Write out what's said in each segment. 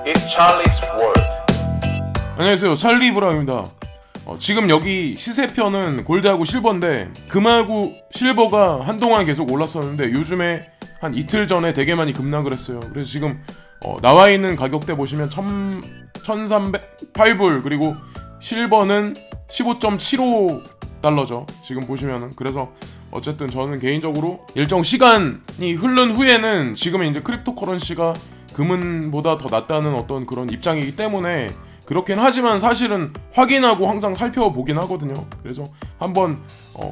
It's Charlie's World. 안녕하세요, 찰리 브라우입니다. 지금 여기 시세표는 골드하고 실버인데, 금하고 실버가 한동안 계속 올랐었는데 요즘에 한 이틀 전에 되게 많이 급락을 했어요. 그래서 지금 나와 있는 가격대 보시면 1308불, 그리고 실버는 15.75달러죠 지금 보시면은. 그래서 어쨌든 저는 개인적으로 일정 시간이 흐른 후에는 지금은 이제 크립토커런시가 금은보다 더 낫다는 어떤 그런 입장이기 때문에 그렇긴 하지만 사실은 확인하고 항상 살펴보긴 하거든요. 그래서 한번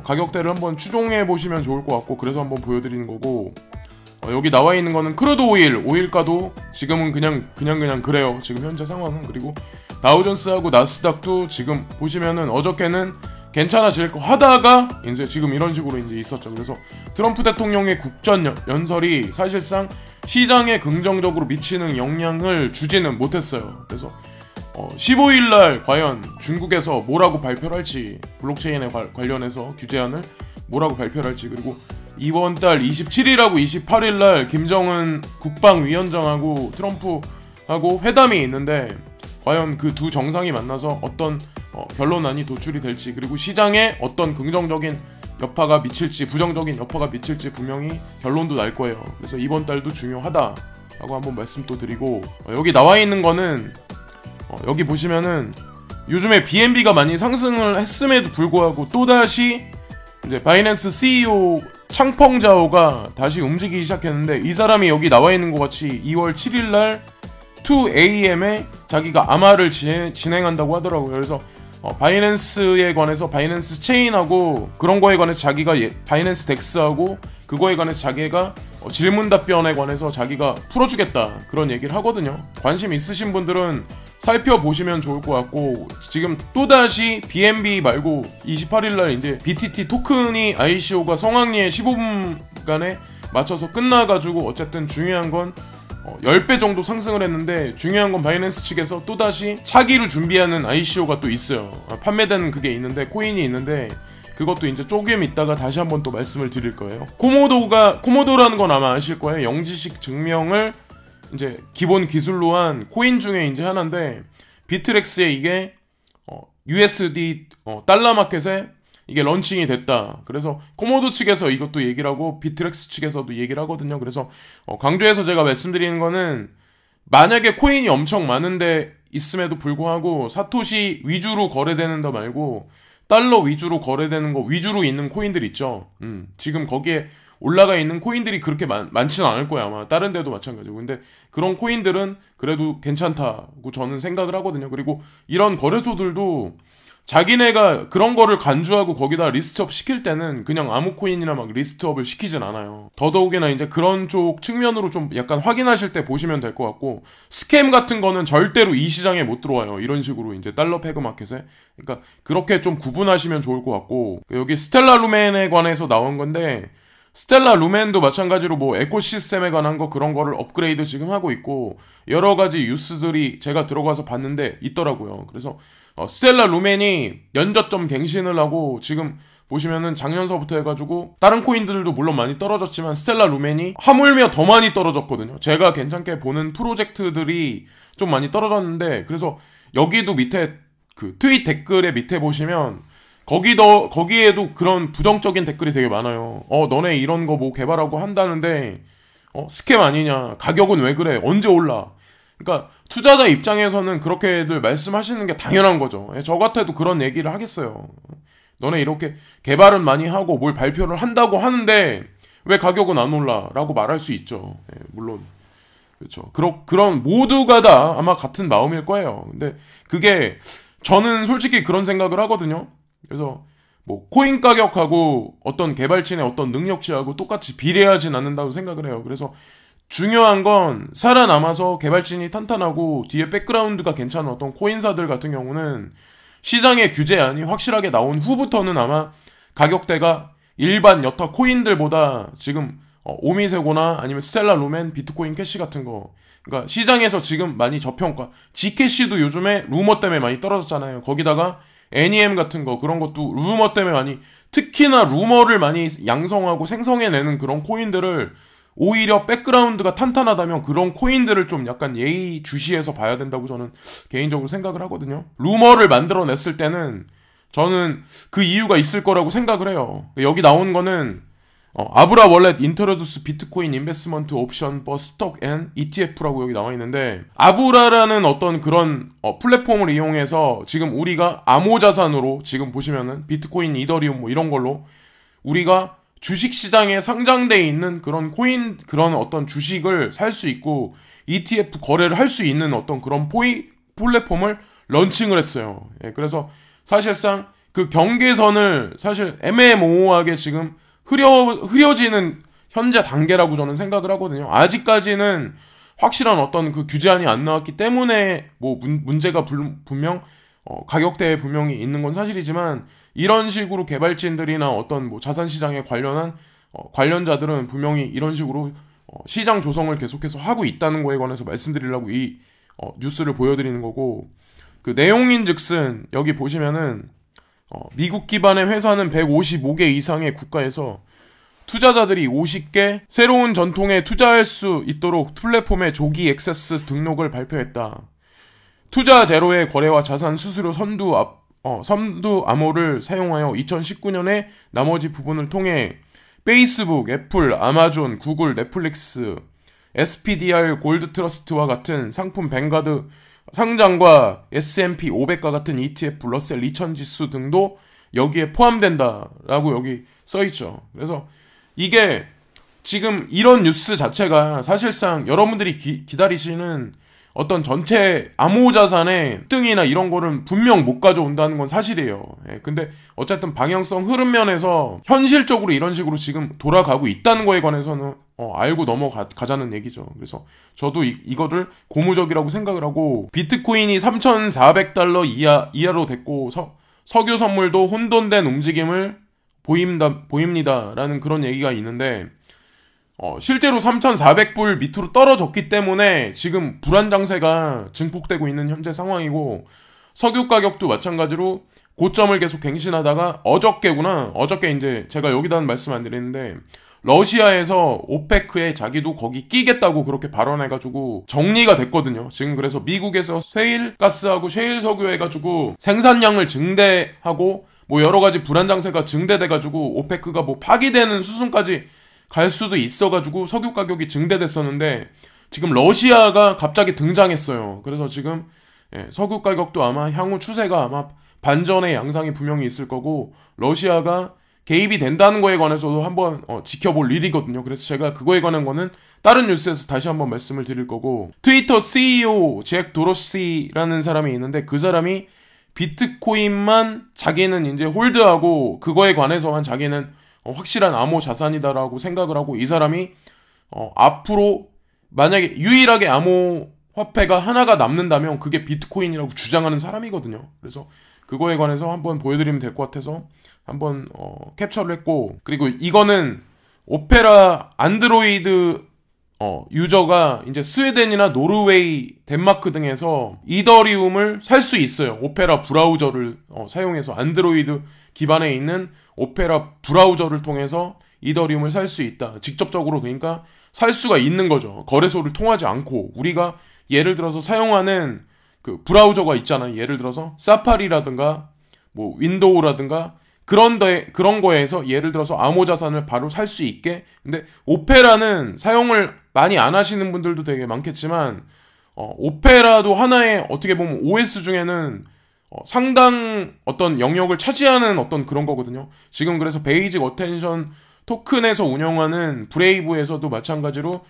가격대를 한번 추종해 보시면 좋을 것 같고, 그래서 한번 보여드리는 거고, 여기 나와 있는 거는 크루드 오일가도 지금은 그냥 그래요, 지금 현재 상황은. 그리고 다우존스하고 나스닥도 지금 보시면은 어저께는 괜찮아질 거 하다가 이제 지금 이런 식으로 이제 있었죠. 그래서 트럼프 대통령의 국전 연설이 사실상 시장에 긍정적으로 미치는 영향을 주지는 못했어요. 그래서 15일날 과연 중국에서 뭐라고 발표를 할지, 블록체인에 관련해서 규제안을 뭐라고 발표를 할지, 그리고 이번 달 27일하고 28일날 김정은 국방위원장하고 트럼프하고 회담이 있는데 과연 그 두 정상이 만나서 어떤 결론안이 도출이 될지, 그리고 시장에 어떤 긍정적인 여파가 미칠지 부정적인 여파가 미칠지 분명히 결론도 날 거예요. 그래서 이번 달도 중요하다라고 한번 말씀 또 드리고, 여기 나와 있는 거는 여기 보시면은 요즘에 BNB가 많이 상승을 했음에도 불구하고 또다시 이제 바이낸스 CEO 창펑자오가 다시 움직이기 시작했는데, 이 사람이 여기 나와 있는 것 같이 2월 7일날 2AM에 자기가 암호를 진행한다고 하더라고요. 그래서 바이낸스에 관해서, 바이낸스 체인하고 그런 거에 관해서 자기가 바이낸스 덱스하고 그거에 관해서 자기가 질문 답변에 관해서 자기가 풀어주겠다, 그런 얘기를 하거든요. 관심 있으신 분들은 살펴보시면 좋을 것 같고, 지금 또다시 BNB 말고 28일날 이제 BTT 토큰이 ICO가 성황리에 15분간에 맞춰서 끝나가지고 어쨌든 중요한 건 10배 정도 상승을 했는데, 중요한 건 바이낸스 측에서 또다시 차기를 준비하는 ICO가 또 있어요. 판매되는 그게 있는데, 코인이 있는데, 그것도 이제 조금 있다가 다시 한번 또 말씀을 드릴 거예요. 코모도라는 건 아마 아실 거예요. 영지식 증명을 이제 기본 기술로 한 코인 중에 이제 하나인데, 비트렉스에 이게 USD 달러 마켓에 이게 런칭이 됐다. 그래서 코모도 측에서 이것도 얘기를 하고 비트렉스 측에서도 얘기를 하거든요. 그래서 강조해서 제가 말씀드리는 거는, 만약에 코인이 엄청 많은데 있음에도 불구하고 사토시 위주로 거래되는 거 말고 달러 위주로 거래되는 거 위주로 있는 코인들 있죠. 지금 거기에 올라가 있는 코인들이 그렇게 많지는 않을 거야, 아마. 다른 데도 마찬가지고. 근데 그런 코인들은 그래도 괜찮다고 저는 생각을 하거든요. 그리고 이런 거래소들도 자기네가 그런 거를 간주하고 거기다 리스트업 시킬 때는 그냥 아무 코인이나 막 리스트업을 시키진 않아요. 더더욱이나 이제 그런 쪽 측면으로 좀 약간 확인하실 때 보시면 될 것 같고, 스캠 같은 거는 절대로 이 시장에 못 들어와요. 이런 식으로 이제 달러 패그 마켓에. 그러니까 그렇게 좀 구분하시면 좋을 것 같고, 여기 스텔라 루멘에 관해서 나온 건데, 스텔라 루멘도 마찬가지로 뭐 에코시스템에 관한 거 그런 거를 업그레이드 지금 하고 있고, 여러 가지 뉴스들이 제가 들어가서 봤는데 있더라고요. 그래서 스텔라 루멘이 연저점 갱신을 하고, 지금 보시면은 작년서부터 해가지고 다른 코인들도 물론 많이 떨어졌지만 스텔라 루멘이 하물며 더 많이 떨어졌거든요. 제가 괜찮게 보는 프로젝트들이 좀 많이 떨어졌는데, 그래서 여기도 밑에 그 트윗 댓글에 밑에 보시면 거기에도 그런 부정적인 댓글이 되게 많아요. 너네 이런 거 뭐 개발하고 한다는데 스캠 아니냐, 가격은 왜 그래, 언제 올라. 그러니까 투자자 입장에서는 그렇게들 말씀하시는 게 당연한 거죠. 저 같아도 그런 얘기를 하겠어요. 너네 이렇게 개발은 많이 하고 뭘 발표를 한다고 하는데 왜 가격은 안 올라 라고 말할 수 있죠. 물론 그렇죠. 그런 모두가 다 아마 같은 마음일 거예요. 근데 그게, 저는 솔직히 그런 생각을 하거든요. 그래서 뭐 코인 가격하고 어떤 개발진의 어떤 능력치하고 똑같이 비례하진 않는다고 생각을 해요. 그래서 중요한 건 살아남아서 개발진이 탄탄하고 뒤에 백그라운드가 괜찮은 어떤 코인사들 같은 경우는 시장의 규제안이 확실하게 나온 후부터는 아마 가격대가 일반 여타 코인들보다 지금 오미세고나 아니면 스텔라 루멘, 비트코인 캐시 같은 거, 그러니까 시장에서 지금 많이 저평가, G캐시도 요즘에 루머 때문에 많이 떨어졌잖아요. 거기다가 NEM 같은 거, 그런 것도 루머 때문에 많이, 특히나 루머를 많이 양성하고 생성해내는 그런 코인들을 오히려 백그라운드가 탄탄하다면 그런 코인들을 좀 약간 예의주시해서 봐야 된다고 저는 개인적으로 생각을 하거든요. 루머를 만들어냈을 때는 저는 그 이유가 있을 거라고 생각을 해요. 여기 나온 거는 아브라 월렛 인트로듀스 비트코인 인베스먼트 옵션 버 스톡 앤 ETF라고 여기 나와 있는데, 아브라라는 어떤 그런 플랫폼을 이용해서 지금 우리가 암호자산으로 지금 보시면은 비트코인, 이더리움 뭐 이런 걸로 우리가 주식시장에 상장되어 있는 그런 코인, 그런 어떤 주식을 살 수 있고 ETF 거래를 할 수 있는 어떤 그런 플랫폼을 런칭을 했어요. 예, 그래서 사실상 그 경계선을 사실 애매모호하게 지금 흐려지는 현재 단계라고 저는 생각을 하거든요. 아직까지는 확실한 어떤 그 규제안이 안 나왔기 때문에 뭐 문제가 분명 가격대에 분명히 있는 건 사실이지만, 이런 식으로 개발진들이나 어떤 뭐 자산시장에 관련한 관련자들은 분명히 이런 식으로 시장 조성을 계속해서 하고 있다는 거에 관해서 말씀드리려고 이 뉴스를 보여드리는 거고, 그 내용인즉슨 여기 보시면은 미국 기반의 회사는 155개 이상의 국가에서 투자자들이 50개 새로운 전통에 투자할 수 있도록 플랫폼의 조기 액세스 등록을 발표했다. 투자 제로의 거래와 자산 수수료 선두 암호를 사용하여 2019년에 나머지 부분을 통해 페이스북, 애플, 아마존, 구글, 넷플릭스, SPDR 골드 트러스트와 같은 상품 뱅가드 상장과 S&P 500과 같은 ETF, 러셀 2000 지수 등도 여기에 포함된다라고 여기 써있죠. 그래서 이게 지금 이런 뉴스 자체가 사실상 여러분들이 기다리시는 어떤 전체 암호자산의 획등이나 이런 거는 분명 못 가져온다는 건 사실이에요. 예, 근데 어쨌든 방향성 흐름 면에서 현실적으로 이런 식으로 지금 돌아가고 있다는 거에 관해서는 알고 넘어가자는 얘기죠. 그래서 저도 이거를 고무적이라고 생각을 하고, 비트코인이 3,400달러 이하로 됐고 석유 선물도 혼돈된 움직임을 보입니다라는 그런 얘기가 있는데, 실제로 3,400불 밑으로 떨어졌기 때문에 지금 불안 장세가 증폭되고 있는 현재 상황이고, 석유 가격도 마찬가지로 고점을 계속 갱신하다가 어저께 이제 제가 여기다는 말씀 안 드리는데, 러시아에서 오페크에 자기도 거기 끼겠다고 그렇게 발언해가지고 정리가 됐거든요. 지금 그래서 미국에서 셰일가스하고 셰일 석유 해가지고 생산량을 증대하고 뭐 여러가지 불안 장세가 증대돼가지고 오페크가 뭐 파기되는 수순까지 갈 수도 있어가지고 석유 가격이 증대됐었는데, 지금 러시아가 갑자기 등장했어요. 그래서 지금 석유 가격도 아마 향후 추세가 아마 반전의 양상이 분명히 있을 거고, 러시아가 개입이 된다는 거에 관해서도 한번 지켜볼 일이거든요. 그래서 제가 그거에 관한 거는 다른 뉴스에서 다시 한번 말씀을 드릴 거고, 트위터 CEO 잭 도로시라는 사람이 있는데, 그 사람이 비트코인만 자기는 이제 홀드하고 그거에 관해서만 자기는 확실한 암호 자산이다라고 생각을 하고, 이 사람이 앞으로 만약에 유일하게 암호 화폐가 하나가 남는다면 그게 비트코인이라고 주장하는 사람이거든요. 그래서 그거에 관해서 한번 보여드리면 될 것 같아서 한번 캡처를 했고, 그리고 이거는 오페라 안드로이드 유저가 이제 스웨덴이나 노르웨이, 덴마크 등에서 이더리움을 살 수 있어요. 오페라 브라우저를 사용해서 안드로이드 기반에 있는 오페라 브라우저를 통해서 이더리움을 살 수 있다. 직접적으로 그러니까 살 수가 있는 거죠. 거래소를 통하지 않고. 우리가 예를 들어서 사용하는 그 브라우저가 있잖아요. 예를 들어서 사파리라든가 뭐 윈도우라든가 그런 거에서 예를 들어서 암호자산을 바로 살 수 있게. 근데 오페라는 사용을 많이 안 하시는 분들도 되게 많겠지만, 오페라도 하나의 어떻게 보면 OS 중에는 상당 어떤 영역을 차지하는 어떤 그런 거거든요. 지금 그래서 베이직 어텐션 토큰에서 운영하는 브레이브에서도 마찬가지로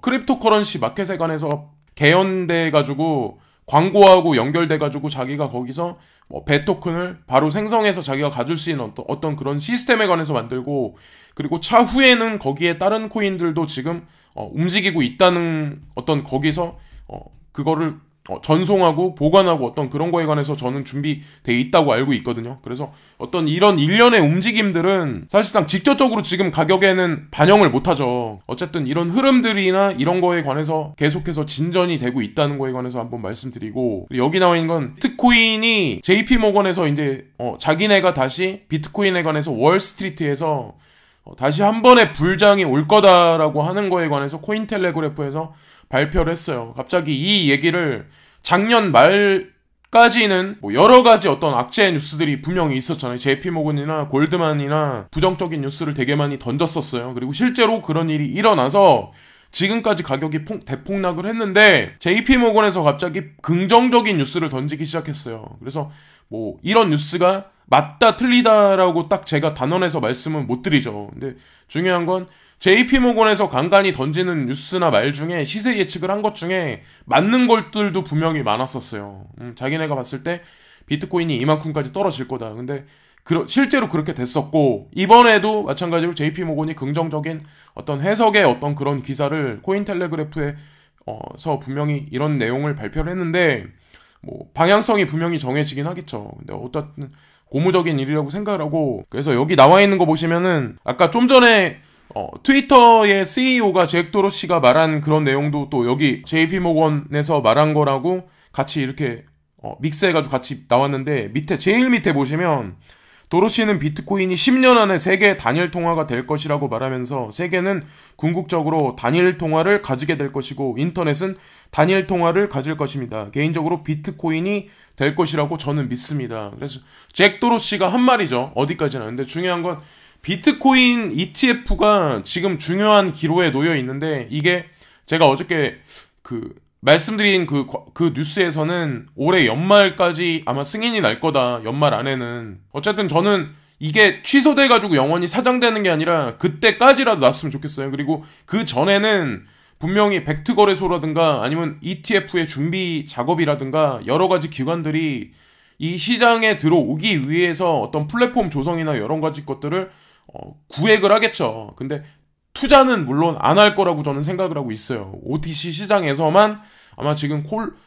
크립토커런시 마켓에 관해서 개연돼가지고 광고하고 연결돼가지고 자기가 거기서 배 토큰을 바로 생성해서 자기가 가질 수 있는 어떤 그런 시스템에 관해서 만들고, 그리고 차후에는 거기에 다른 코인들도 지금 움직이고 있다는 어떤 거기서 그거를 전송하고 보관하고 어떤 그런 거에 관해서 저는 준비돼 있다고 알고 있거든요. 그래서 어떤 이런 일련의 움직임들은 사실상 직접적으로 지금 가격에는 반영을 못하죠. 어쨌든 이런 흐름들이나 이런 거에 관해서 계속해서 진전이 되고 있다는 거에 관해서 한번 말씀드리고, 여기 나와 있는 건 비트코인이 JP모건에서 이제 자기네가 다시 비트코인에 관해서 월스트리트에서 다시 한 번의 불장이 올 거다라고 하는 거에 관해서 코인텔레그래프에서 발표를 했어요. 갑자기 이 얘기를 작년 말까지는 뭐 여러 가지 어떤 악재 뉴스들이 분명히 있었잖아요. JP모건이나 골드만이나 부정적인 뉴스를 되게 많이 던졌었어요. 그리고 실제로 그런 일이 일어나서 지금까지 가격이 대폭락을 했는데 JP모건에서 갑자기 긍정적인 뉴스를 던지기 시작했어요. 그래서 뭐 이런 뉴스가 맞다 틀리다라고 딱 제가 단언해서 말씀은 못 드리죠. 근데 중요한 건 JP모건에서 간간히 던지는 뉴스나 말 중에 시세 예측을 한 것 중에 맞는 것들도 분명히 많았었어요. 자기네가 봤을 때 비트코인이 이만큼까지 떨어질 거다. 근데 실제로 그렇게 됐었고, 이번에도 마찬가지로 JP모건이 긍정적인 어떤 해석의 어떤 그런 기사를 코인텔레그래프에서 분명히 이런 내용을 발표를 했는데, 뭐 방향성이 분명히 정해지긴 하겠죠. 근데 어쨌든 고무적인 일이라고 생각을 하고, 그래서 여기 나와 있는 거 보시면은 아까 좀 전에 트위터의 CEO가 잭 도로시가 말한 그런 내용도 또 여기 JP모건에서 말한 거라고 같이 이렇게 믹스해가지고 같이 나왔는데, 제일 밑에 보시면 도로시는 비트코인이 10년 안에 세계 단일 통화가 될 것이라고 말하면서 세계는 궁극적으로 단일 통화를 가지게 될 것이고 인터넷은 단일 통화를 가질 것입니다. 개인적으로 비트코인이 될 것이라고 저는 믿습니다. 그래서 잭 도로시가 한 말이죠. 어디까지나. 근데 중요한 건 비트코인 ETF가 지금 중요한 기로에 놓여 있는데, 이게 제가 어저께 말씀드린 그 뉴스에서는 올해 연말까지 아마 승인이 날 거다. 연말 안에는. 어쨌든 저는 이게 취소돼가지고 영원히 사장되는 게 아니라 그때까지라도 났으면 좋겠어요. 그리고 그 전에는 분명히 벡트 거래소라든가 아니면 ETF의 준비 작업이라든가 여러 가지 기관들이 이 시장에 들어오기 위해서 어떤 플랫폼 조성이나 여러 가지 것들을 구획을 하겠죠. 근데 투자는 물론 안 할 거라고 저는 생각을 하고 있어요. OTC 시장에서만 아마 지금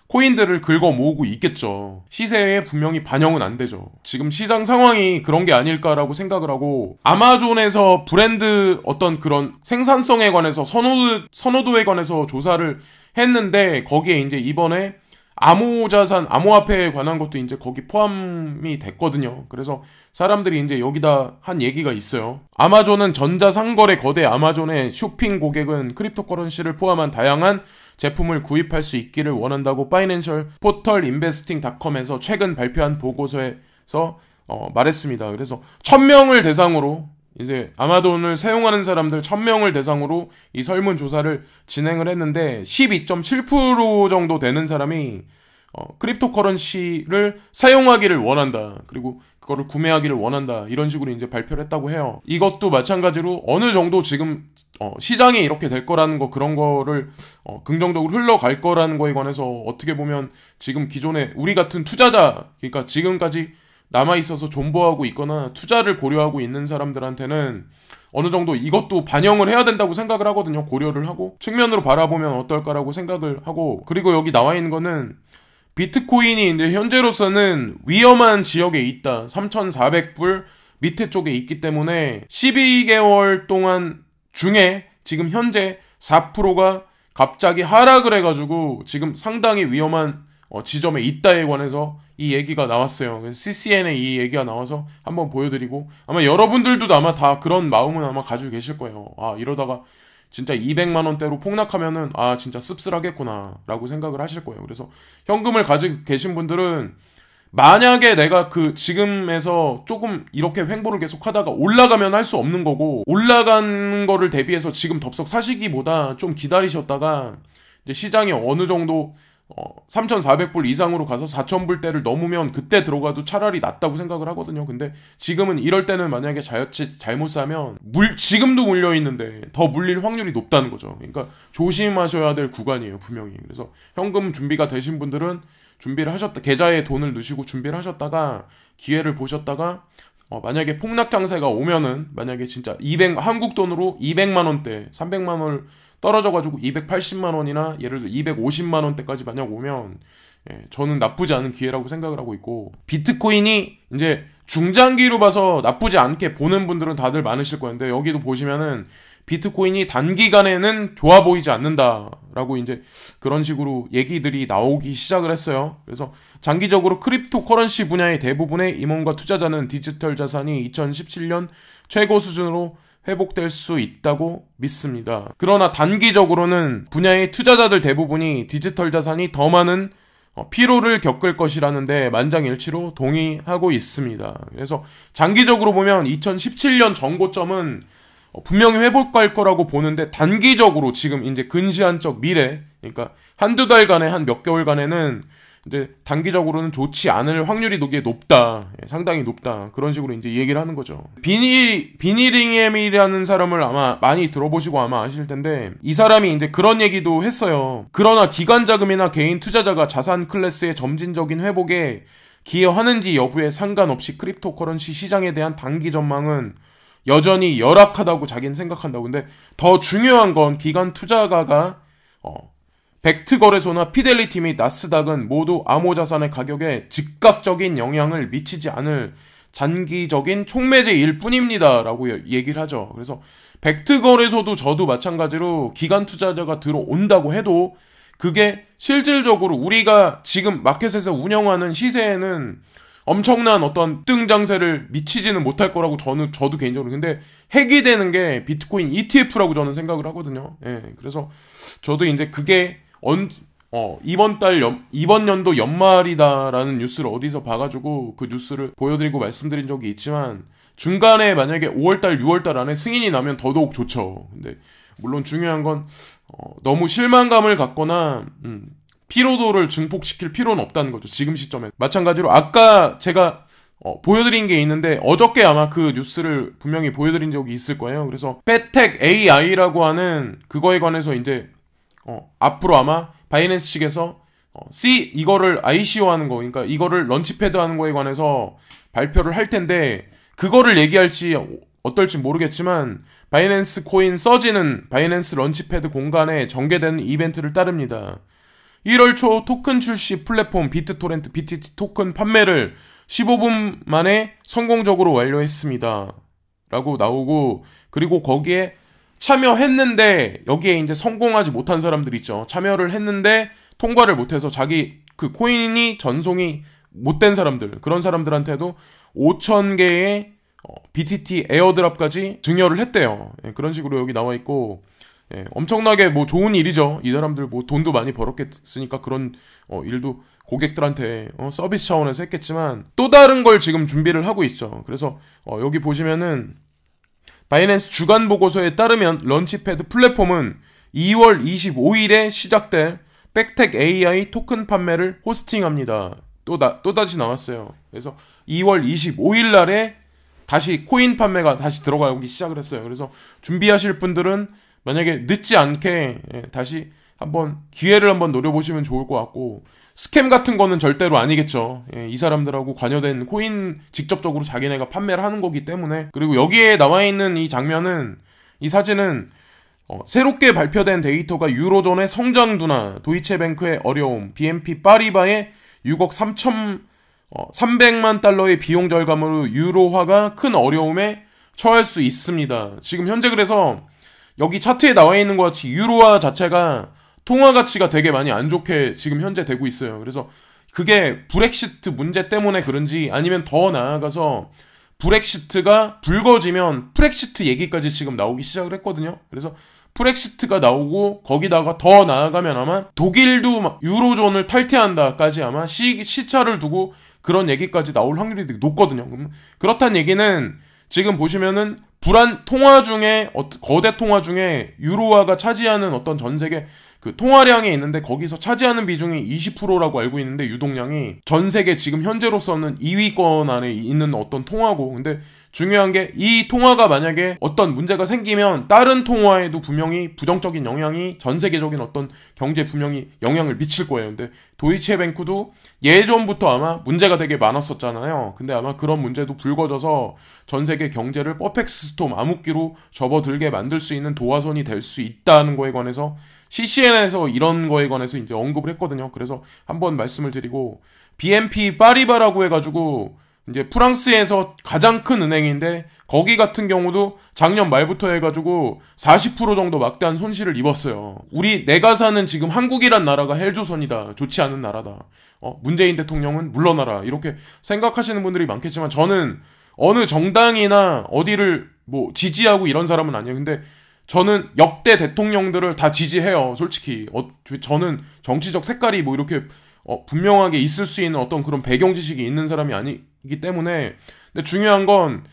코인들을 긁어 모으고 있겠죠. 시세에 분명히 반영은 안 되죠. 지금 시장 상황이 그런 게 아닐까라고 생각을 하고, 아마존에서 브랜드 어떤 그런 생산성에 관해서 선호도에 관해서 조사를 했는데, 거기에 이제 이번에 암호화폐에 관한 것도 이제 거기 포함이 됐거든요. 그래서 사람들이 이제 여기다 한 얘기가 있어요. 아마존은 전자상거래 거대 아마존의 쇼핑 고객은 크립토커런시를 포함한 다양한 제품을 구입할 수 있기를 원한다고 파이낸셜 포털 인베스팅닷컴에서 최근 발표한 보고서에서 말했습니다. 그래서 1000명을 대상으로 이제 아마존을 사용하는 사람들 1000명을 대상으로 이 설문조사를 진행을 했는데 12.7% 정도 되는 사람이 크립토커런시를 사용하기를 원한다. 그리고 그거를 구매하기를 원한다. 이런 식으로 이제 발표를 했다고 해요. 이것도 마찬가지로 어느 정도 지금 시장이 이렇게 될 거라는 거, 그런 거를 긍정적으로 흘러갈 거라는 거에 관해서 어떻게 보면 지금 기존에 우리 같은 투자자, 그러니까 지금까지 남아있어서 존버하고 있거나 투자를 고려하고 있는 사람들한테는 어느 정도 이것도 반영을 해야 된다고 생각을 하거든요. 고려를 하고 측면으로 바라보면 어떨까라고 생각을 하고, 그리고 여기 나와 있는 거는 비트코인이 이제 현재로서는 위험한 지역에 있다. 3,400불 밑에 쪽에 있기 때문에 12개월 동안 중에 지금 현재 4%가 갑자기 하락을 해가지고 지금 상당히 위험한 지점에 있다에 관해서 이 얘기가 나왔어요. CCN에 이 얘기가 나와서 한번 보여드리고, 아마 여러분들도 아마 다 그런 마음은 아마 가지고 계실 거예요. 아, 이러다가 진짜 200만원대로 폭락하면은 진짜 씁쓸하겠구나 라고 생각을 하실 거예요. 그래서 현금을 가지고 계신 분들은 만약에 내가 지금에서 조금 이렇게 횡보를 계속 하다가 올라가면 할 수 없는 거고, 올라가는 거를 대비해서 지금 덥석 사시기보다 좀 기다리셨다가 이제 시장이 어느 정도 3,400불 이상으로 가서 4,000불대를 넘으면 그때 들어가도 차라리 낫다고 생각을 하거든요. 근데 지금은 이럴 때는 만약에 자칫 잘못 사면 지금도 물려있는데 더 물릴 확률이 높다는 거죠. 그러니까 조심하셔야 될 구간이에요, 분명히. 그래서 현금 준비가 되신 분들은 준비를 계좌에 돈을 넣으시고 준비를 하셨다가 기회를 보셨다가 만약에 폭락 장세가 오면은, 만약에 진짜 한국 돈으로 200만원대 300만원을 떨어져가지고 280만원이나 예를 들어 250만원대까지 만약 오면 저는 나쁘지 않은 기회라고 생각을 하고 있고, 비트코인이 이제 중장기로 봐서 나쁘지 않게 보는 분들은 다들 많으실 거는데, 여기도 보시면은 비트코인이 단기간에는 좋아 보이지 않는다라고 이제 그런 식으로 얘기들이 나오기 시작을 했어요. 그래서 장기적으로 크립토 커런시 분야의 대부분의 임원과 투자자는 디지털 자산이 2017년 최고 수준으로 회복될 수 있다고 믿습니다. 그러나 단기적으로는 분야의 투자자들 대부분이 디지털 자산이 더 많은 피로를 겪을 것이라는데 만장일치로 동의하고 있습니다. 그래서 장기적으로 보면 2017년 전고점은 분명히 회복할 거라고 보는데 단기적으로 지금 이제 근시안적 미래, 그러니까 한두 달간에 한 몇 개월간에는 이제 단기적으로는 좋지 않을 확률이 되게 높다. 상당히 높다. 그런 식으로 이제 얘기를 하는 거죠. 비니링엠이라는 사람을 아마 많이 들어보시고 아마 아실 텐데 이 사람이 이제 그런 얘기도 했어요. 그러나 기관 자금이나 개인 투자자가 자산 클래스의 점진적인 회복에 기여하는지 여부에 상관없이 크립토커런시 시장에 대한 단기 전망은 여전히 열악하다고 자기는 생각한다고. 근데 더 중요한 건 기관 투자가가 벡트 거래소나 피델리티 및 나스닥은 모두 암호자산의 가격에 즉각적인 영향을 미치지 않을 장기적인 촉매제일 뿐입니다 라고 얘기를 하죠. 그래서 벡트 거래소도 저도 마찬가지로 기관 투자자가 들어온다고 해도 그게 실질적으로 우리가 지금 마켓에서 운영하는 시세에는 엄청난 어떤 등장세를 미치지는 못할 거라고 저도 개인적으로. 근데 핵이 되는 게 비트코인 ETF라고 저는 생각을 하거든요. 예, 그래서 저도 이제 그게 이번 연도 연말이다라는 뉴스를 어디서 봐가지고 그 뉴스를 보여드리고 말씀드린 적이 있지만 중간에 만약에 5월달, 6월달 안에 승인이 나면 더더욱 좋죠. 근데 물론 중요한 건 너무 실망감을 갖거나 피로도를 증폭시킬 필요는 없다는 거죠. 지금 시점에. 마찬가지로 아까 제가 보여드린 게 있는데 어저께 아마 그 뉴스를 분명히 보여드린 적이 있을 거예요. 그래서 페텍 AI라고 하는 그거에 관해서 이제 앞으로 아마 바이낸스 측에서 이거를 ICO하는 거, 그러니까 이거를 런치패드 하는 거에 관해서 발표를 할 텐데 그거를 얘기할지 어떨지 모르겠지만 바이낸스 코인 서지는 바이낸스 런치패드 공간에 전개되는 이벤트를 따릅니다. 1월 초 토큰 출시 플랫폼 비트토렌트 BTT 토큰 판매를 15분 만에 성공적으로 완료했습니다. 라고 나오고, 그리고 거기에 참여했는데 여기에 이제 성공하지 못한 사람들 있죠. 참여를 했는데 통과를 못해서 자기 그 코인이 전송이 못된 사람들, 그런 사람들한테도 5,000개의 BTT 에어드랍까지 증여를 했대요. 예, 그런 식으로 여기 나와 있고, 예, 엄청나게 뭐 좋은 일이죠. 이 사람들 뭐 돈도 많이 벌었겠으니까 그런 일도 고객들한테 서비스 차원에서 했겠지만 또 다른 걸 지금 준비를 하고 있죠. 그래서 여기 보시면은 바이낸스 주간 보고서에 따르면 런치패드 플랫폼은 2월 25일에 시작될 백텍 AI 토큰 판매를 호스팅합니다. 또다시 나왔어요. 그래서 2월 25일 날에 다시 코인 판매가 다시 들어가기 시작을 했어요. 그래서 준비하실 분들은 만약에 늦지 않게 다시 한번 기회를 한번 노려보시면 좋을 것 같고, 스캠 같은 거는 절대로 아니겠죠. 이 사람들하고 관여된 코인 직접적으로 자기네가 판매를 하는 거기 때문에. 그리고 여기에 나와 있는 이 장면은, 이 사진은 새롭게 발표된 데이터가 유로존의 성장 둔화, 도이체뱅크의 어려움, BNP 파리바의 6억 300만 달러의 비용 절감으로 유로화가 큰 어려움에 처할 수 있습니다. 지금 현재 그래서 여기 차트에 나와 있는 것 같이 유로화 자체가 통화 가치가 되게 많이 안 좋게 지금 현재 되고 있어요. 그래서 그게 브렉시트 문제 때문에 그런지, 아니면 더 나아가서 브렉시트가 불거지면 프렉시트 얘기까지 지금 나오기 시작을 했거든요. 그래서 프렉시트가 나오고 거기다가 더 나아가면 아마 독일도 유로존을 탈퇴한다까지 아마 시차를 두고 그런 얘기까지 나올 확률이 되게 높거든요. 그렇다는 얘기는 지금 보시면은 통화 중에 거대 통화 중에 유로화가 차지하는 어떤 전 세계 그 통화량이 있는데 거기서 차지하는 비중이 20%라고 알고 있는데, 유동량이 전 세계 지금 현재로서는 2위권 안에 있는 어떤 통화고, 근데 중요한 게 이 통화가 만약에 어떤 문제가 생기면 다른 통화에도 분명히 부정적인 영향이, 전 세계적인 어떤 경제에 분명히 영향을 미칠 거예요. 근데 도이체뱅크도 예전부터 아마 문제가 되게 많았었잖아요. 근데 아마 그런 문제도 불거져서 전 세계 경제를 퍼펙트 스톰, 암흑기로 접어들게 만들 수 있는 도화선이 될 수 있다는 거에 관해서 CCN에서 이런 거에 관해서 이제 언급을 했거든요. 그래서 한번 말씀을 드리고, BNP 파리바라고 해가지고 이제 프랑스에서 가장 큰 은행인데 거기 같은 경우도 작년 말부터 해가지고 40% 정도 막대한 손실을 입었어요. 내가 사는 지금 한국이란 나라가 헬조선이다, 좋지 않은 나라다, 문재인 대통령은 물러나라, 이렇게 생각하시는 분들이 많겠지만, 저는 어느 정당이나 어디를 뭐 지지하고 이런 사람은 아니에요. 근데 저는 역대 대통령들을 다 지지해요. 솔직히 저는 정치적 색깔이 뭐 이렇게 분명하게 있을 수 있는 어떤 그런 배경 지식이 있는 사람이 아니기 때문에. 근데 중요한 건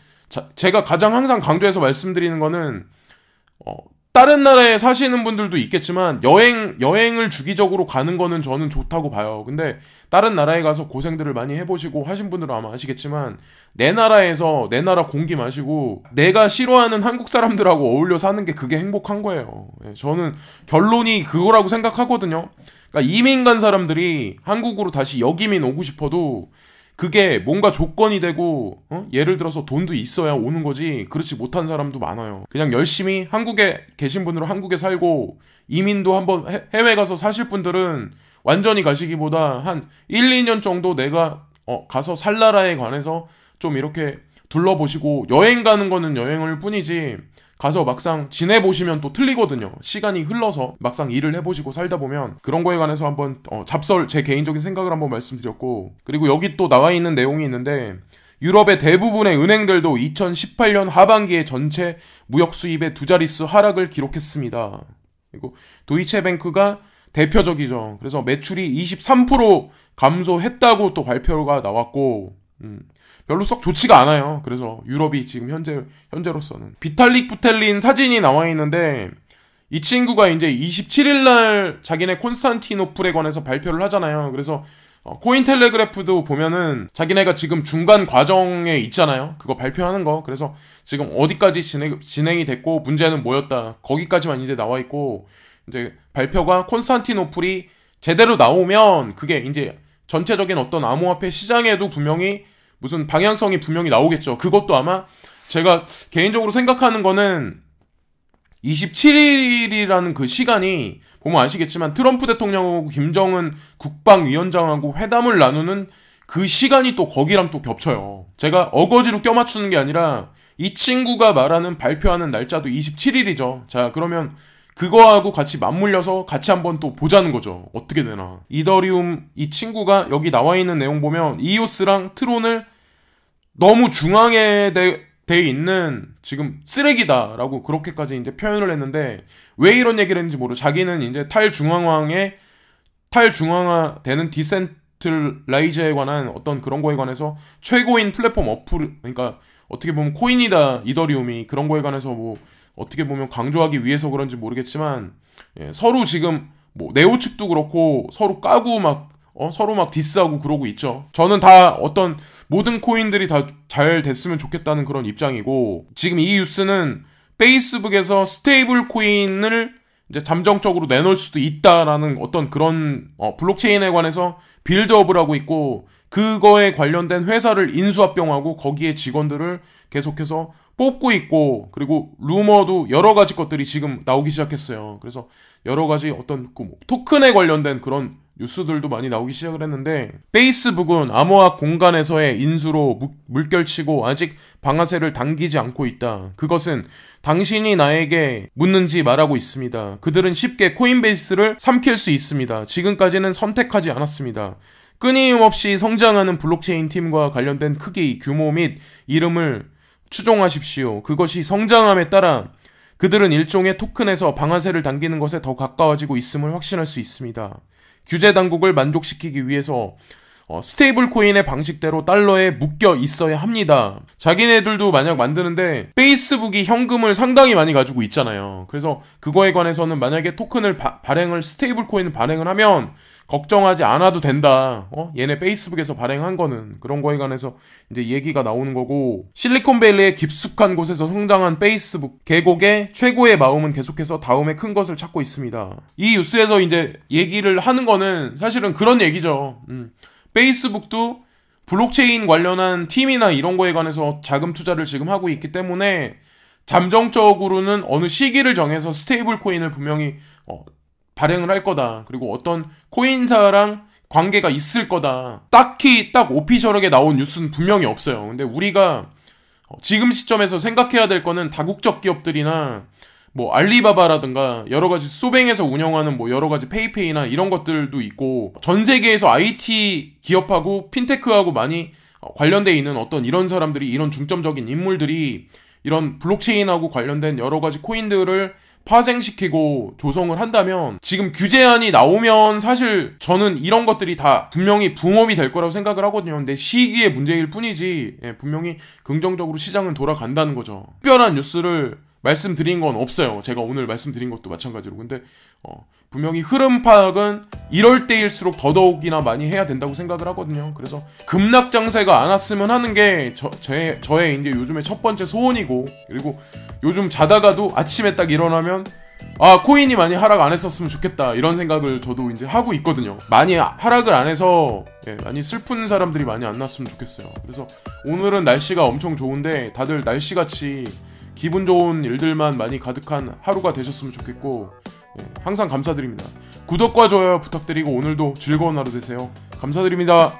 제가 가장 항상 강조해서 말씀드리는 거는 다른 나라에 사시는 분들도 있겠지만 여행을 주기적으로 가는 거는 저는 좋다고 봐요. 근데 다른 나라에 가서 고생들을 많이 해보시고 하신 분들은 아마 아시겠지만 내 나라에서 내 나라 공기 마시고 내가 싫어하는 한국 사람들하고 어울려 사는 게 그게 행복한 거예요. 저는 결론이 그거라고 생각하거든요. 그러니까 이민 간 사람들이 한국으로 다시 역이민 오고 싶어도 그게 뭔가 조건이 되고 예를 들어서 돈도 있어야 오는 거지 그렇지 못한 사람도 많아요. 그냥 열심히 한국에 계신 분들은 한국에 살고 이민도 한번 해외 가서 사실 분들은 완전히 가시기보다 한 1, 2년 정도 내가 가서 살 나라에 관해서 좀 이렇게 둘러보시고 여행 가는 거는 여행일 뿐이지 가서 막상 지내보시면 또 틀리거든요. 시간이 흘러서 막상 일을 해보시고 살다 보면 그런 거에 관해서 한번 잡설 제 개인적인 생각을 한번 말씀드렸고 그리고 여기 또 나와 있는 내용이 있는데 유럽의 대부분의 은행들도 2018년 하반기에 전체 무역 수입의 두 자릿수 하락을 기록했습니다. 그리고 도이체뱅크가 대표적이죠. 그래서 매출이 23% 감소했다고 또 발표가 나왔고 별로 썩 좋지가 않아요. 그래서 유럽이 지금 현재로서는 비탈릭 부텔린 사진이 나와 있는데 이 친구가 이제 27일날 자기네 콘스탄티노플에 관해서 발표를 하잖아요. 그래서 코인텔레그래프도 보면은 자기네가 지금 중간 과정에 있잖아요. 그거 발표하는 거. 그래서 지금 어디까지 진행이 됐고 문제는 뭐였다. 거기까지만 이제 나와 있고 이제 발표가 콘스탄티노플이 제대로 나오면 그게 이제 전체적인 어떤 암호화폐 시장에도 분명히 무슨 방향성이 분명히 나오겠죠. 그것도 아마 제가 개인적으로 생각하는 거는 27일이라는 그 시간이 보면 아시겠지만 트럼프 대통령하고 김정은 국방위원장하고 회담을 나누는 그 시간이 또 거기랑 또 겹쳐요. 제가 어거지로 껴맞추는 게 아니라 이 친구가 말하는 발표하는 날짜도 27일이죠. 자, 그러면 그거하고 같이 맞물려서 같이 한번 또 보자는 거죠. 어떻게 되나. 이더리움 이 친구가 여기 나와 있는 내용 보면 이오스랑 트론을 너무 중앙에 돼 있는 지금 쓰레기다라고 그렇게까지 이제 표현을 했는데 왜 이런 얘기를 했는지 모르고 자기는 이제 탈중앙화되는 디센트라이즈에 관한 어떤 그런 거에 관해서 최고인 플랫폼 그러니까 어떻게 보면 코인이다 이더리움이 그런 거에 관해서 뭐 어떻게 보면 강조하기 위해서 그런지 모르겠지만 서로 지금 뭐 네오 측도 그렇고 서로 까고 서로 막 디스하고 그러고 있죠. 저는 다 어떤 모든 코인들이 다 잘 됐으면 좋겠다는 그런 입장이고 지금 이 뉴스는 페이스북에서 스테이블 코인을 이제 잠정적으로 내놓을 수도 있다라는 어떤 그런 블록체인에 관해서 빌드업을 하고 있고 그거에 관련된 회사를 인수합병하고 거기에 직원들을 계속해서 뽑고 있고 그리고 루머도 여러 가지 것들이 지금 나오기 시작했어요. 그래서 여러 가지 어떤 토큰에 관련된 그런 뉴스들도 많이 나오기 시작을 했는데 페이스북은 암호화 공간에서의 인수로 물결치고 아직 방아쇠를 당기지 않고 있다. 그것은 당신이 나에게 묻는지 말하고 있습니다. 그들은 쉽게 코인베이스를 삼킬 수 있습니다. 지금까지는 선택하지 않았습니다. 끊임없이 성장하는 블록체인 팀과 관련된 크기, 규모 및 이름을 추종하십시오. 그것이 성장함에 따라 그들은 일종의 토큰에서 방아쇠를 당기는 것에 더 가까워지고 있음을 확신할 수 있습니다. 규제 당국을 만족시키기 위해서 스테이블 코인의 방식대로 달러에 묶여 있어야 합니다. 자기네들도 만약 만드는데 페이스북이 현금을 상당히 많이 가지고 있잖아요. 그래서 그거에 관해서는 만약에 토큰을 스테이블 코인을 발행을 하면 걱정하지 않아도 된다. 얘네 페이스북에서 발행한 거는 그런 거에 관해서 이제 얘기가 나오는 거고 실리콘밸리의 깊숙한 곳에서 성장한 페이스북 계곡의 최고의 마음은 계속해서 다음에 큰 것을 찾고 있습니다. 이 뉴스에서 이제 얘기를 하는 거는 사실은 그런 얘기죠. 페이스북도 블록체인 관련한 팀이나 이런 거에 관해서 자금 투자를 지금 하고 있기 때문에 잠정적으로는 어느 시기를 정해서 스테이블 코인을 분명히 발행을 할 거다. 그리고 어떤 코인사랑 관계가 있을 거다. 딱히 딱 오피셜하게 나온 뉴스는 분명히 없어요. 근데 우리가 지금 시점에서 생각해야 될 거는 다국적 기업들이나 뭐 알리바바라든가 여러 가지 소뱅에서 운영하는 뭐 여러 가지 페이페이나 이런 것들도 있고 전 세계에서 IT 기업하고 핀테크하고 많이 관련돼 있는 어떤 이런 사람들이 이런 중점적인 인물들이 이런 블록체인하고 관련된 여러 가지 코인들을 파생시키고 조성을 한다면 지금 규제안이 나오면 사실 저는 이런 것들이 다 분명히 붐업이 될 거라고 생각을 하거든요. 근데 시기의 문제일 뿐이지 분명히 긍정적으로 시장은 돌아간다는 거죠. 특별한 뉴스를 말씀드린 건 없어요. 제가 오늘 말씀드린 것도 마찬가지로. 근데 분명히 흐름 파악은 이럴 때일수록 더더욱이나 많이 해야 된다고 생각을 하거든요. 그래서 급락 장세가 안 왔으면 하는 게 저의 이제 요즘의 첫 번째 소원이고, 그리고 요즘 자다가도 아침에 딱 일어나면 아, 코인이 많이 하락 안 했었으면 좋겠다 이런 생각을 저도 이제 하고 있거든요. 많이 하락을 안 해서 많이 슬픈 사람들이 많이 안 났으면 좋겠어요. 그래서 오늘은 날씨가 엄청 좋은데 다들 날씨같이 기분 좋은 일들만 많이 가득한 하루가 되셨으면 좋겠고, 항상 감사드립니다. 구독과 좋아요 부탁드리고 오늘도 즐거운 하루 되세요. 감사드립니다.